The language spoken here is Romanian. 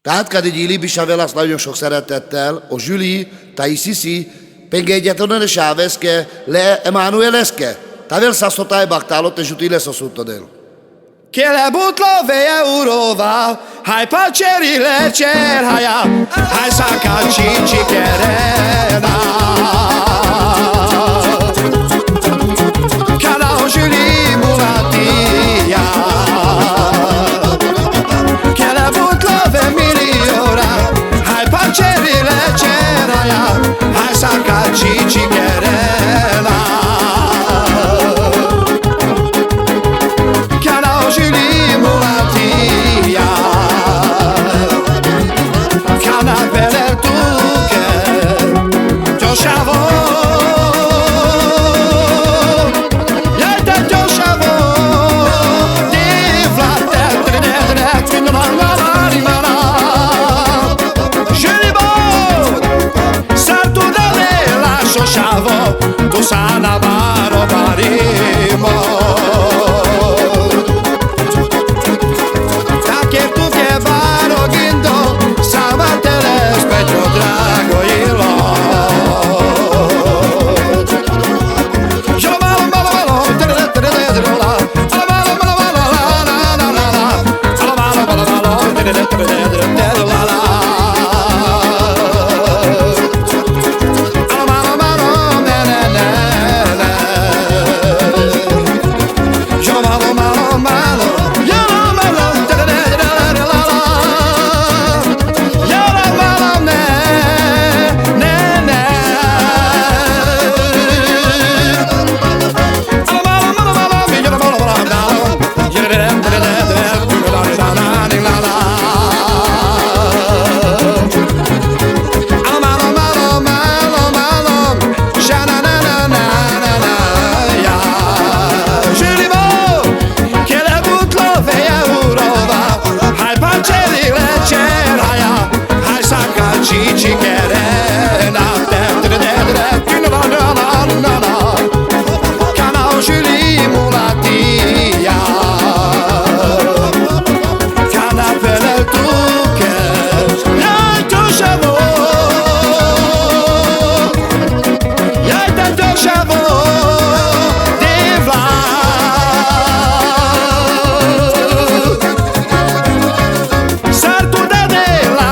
Tehát Kadegyi Libis Avelas nagyon sok szeretettel, o Julie, Taisisi, Pengegyeton e Sávezke, Le Emanueleske, Tavel Sassotai Baktalot e Jutile Sosutodel. Che le butlo veia urova, hai paceri le cer haia, hai saca cici cherena. Cada o Julie mulatia, che le butlo ve miliora, hai paceri le cer haia, hai saca cici cherena. Tu sana baro barimo, také tu ke baro gindo, sama tele speťo drago ilo. Malo malo malo, tere tere tere la, malo malo malo la la la la la, malo malo malo, tere tere tere tere la la. Cici cherena, canal Julie mulatia, canapele tuque, yai tu chavo, yai tu chavo, divla, sartu da de la